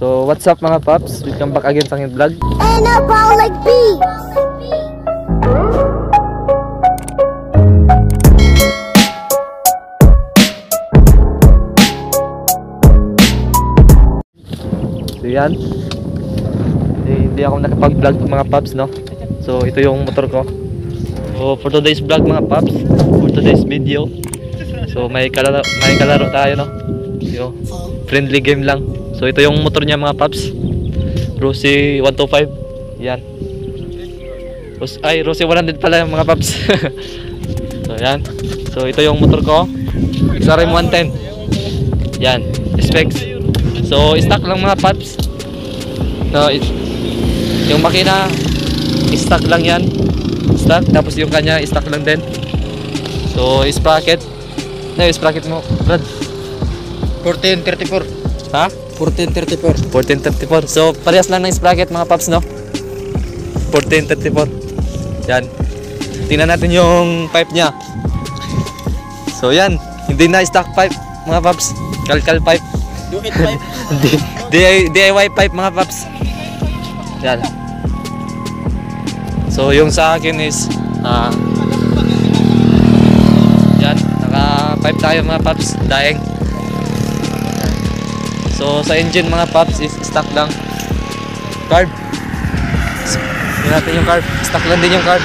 So what's up mga paps? Welcome back again sa aking vlog. Anabolic beat. So yan. Hindi ako nakapag-vlog mga paps, no? So ito yung motor ko. So for today's vlog mga paps, for today's video, so may kalaro tayo, no? Yo, friendly game lang. So ito yung motor niya mga paps, Rossi 125. Yan. Rossi 100 pala mga paps. So yan. So ito yung motor ko, XRM 110. Yan, specs. So stock lang mga paps. So yung makina stock lang yan. Stock, tapos yung kanya stock lang din. So sprocket. No, sprocket mo, Brad. 1434. Ha? 1434. 1434. So parehas lang ng sprocket mga paps, no? 1434. Yan. Tingnan natin yung pipe niya. So yan, hindi na stock pipe mga paps. Kalkal pipe. Do it pipe. DIY pipe mga paps. Yan. So yung sa akin is yan, naka-pipe tayo mga paps, daeng. So sa engine mga paps is stock lang. Carb. Tingnan natin yung carb. Stock lang din yung carb.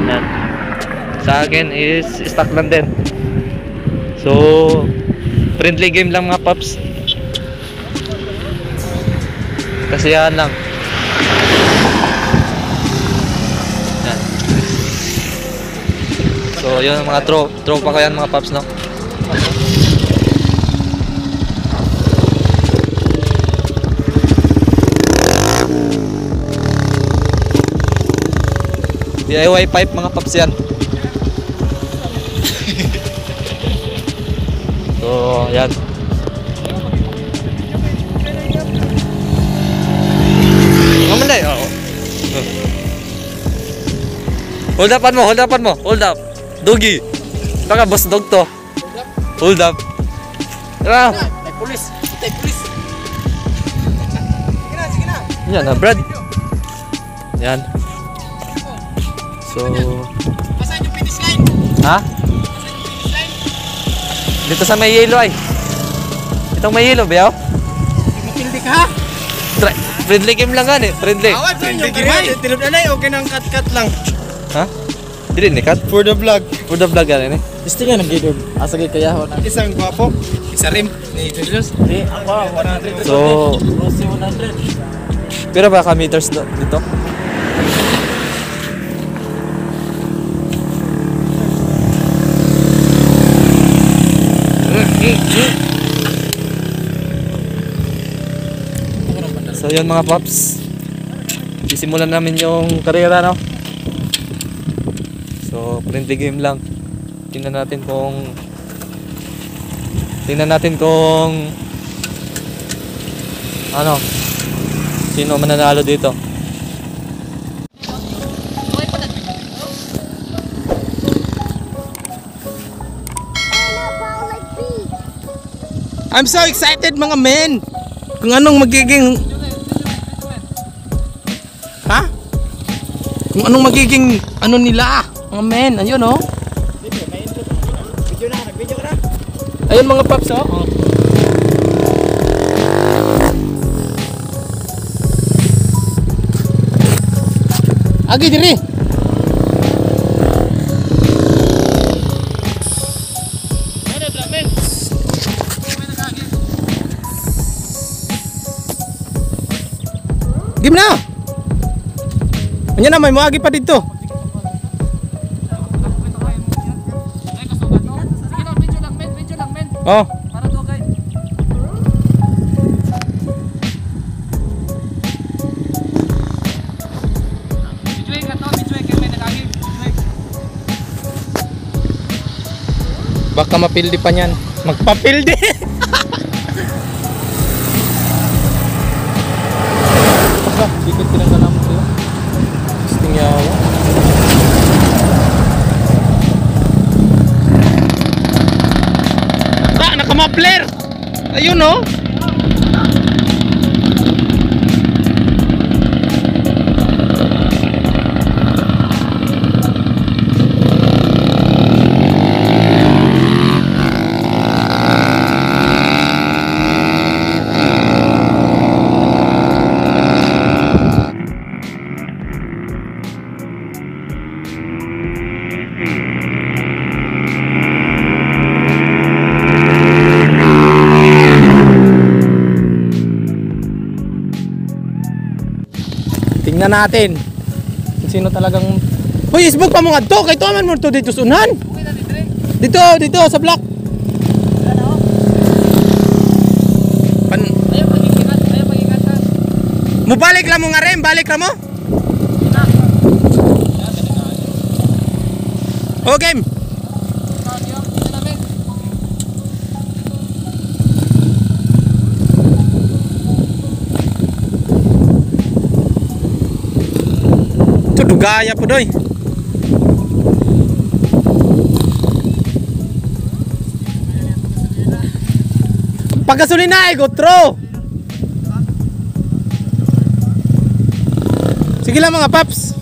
Yan. Sa akin is stock lang din. So friendly game lang mga paps. Kasiyahan lang. Yan. So yun mga tropa ko yan mga paps, no? DIY pipe mga paps yan. So yan. Mamanday. Hold upan mo. Hold up. Dogi. Baka boss dog to. Hold up. Tara. Tay pulis. Sige na. Yan na, Brad. Yan. So, Asan yung finish line? ha? Dito sa may yellow ay. Itong may yellow, bayaw? Mapildi ka ha? Friendly game lang gan eh, friendly. Awat sa inyo gamay. Tinod na okay nang cut lang. Ha? Dili ni cut? For the vlog. For the vlog yan eh. Gusto nga nang gidod. Asa gid kayahon ang isang gwapo. Isa rim ni Julius. Di ako 100. So, Rossi 100. pero ba ka meters dito? So yun mga paps, sisimulan namin yung karera, no? So friendly game lang. Tingnan natin kung ano, sino mananalo dito. Anabolic beat. I'm so excited mga men. Kung anong magiging Kung anong magiging ano nila, mga men, ayun oh. Video na, nag-video ka na. Ayun mga paps oh. Agi diri. Game na. Anya na may moagi pa dito. Oh. Para to kay. Bijuin ka kay may nagagi. Baka mapildi pa niyan. Magpapildi. Dikit pinagkalaman sa'yo. Gusto niya ako. Nakamapler! Ayun oh! Tingnan natin kung sino talagang... Uy, isbog pa mga to. Kay tuaman mo to dito sunan. Dito sa block. Ayaw magigigat ha. Mubalik lang mo nga rin. Balik lang mo. O game. Ito dugaya po doy. Pagkasulina ay gotro. Sige lang mga paps.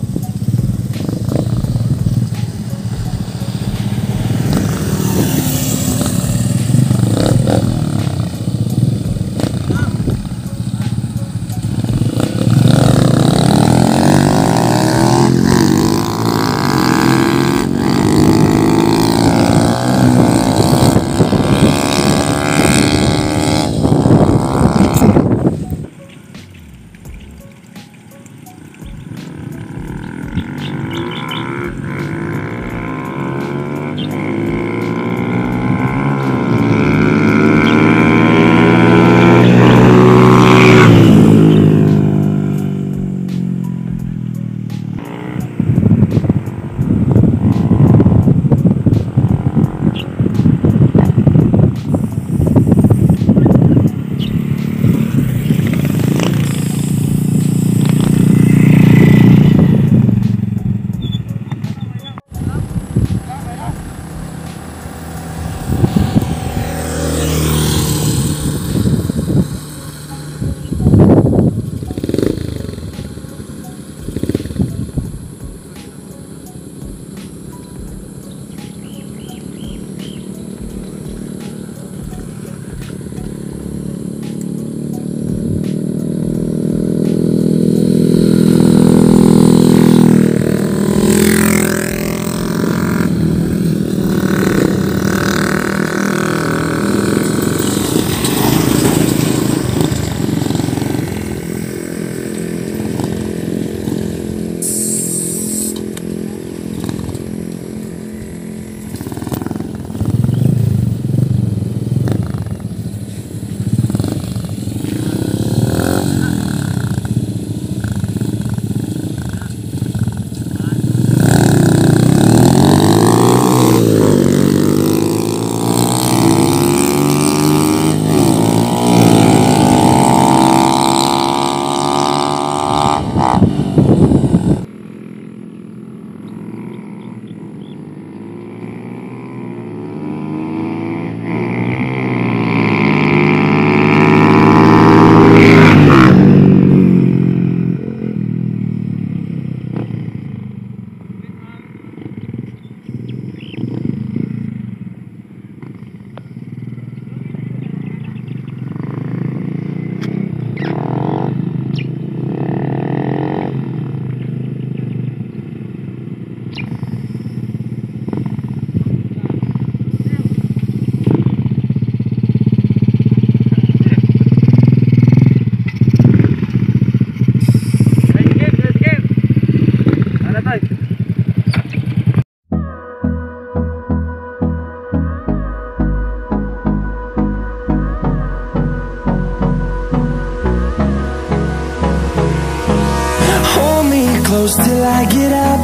Close till I get up.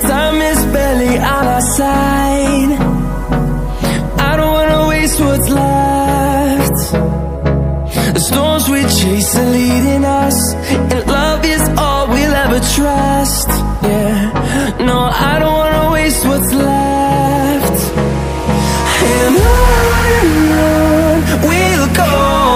Time is barely on our side. I don't wanna waste what's left. The storms we chase are leading us, and love is all we'll ever trust. Yeah, no, I don't wanna waste what's left. And on we'll go.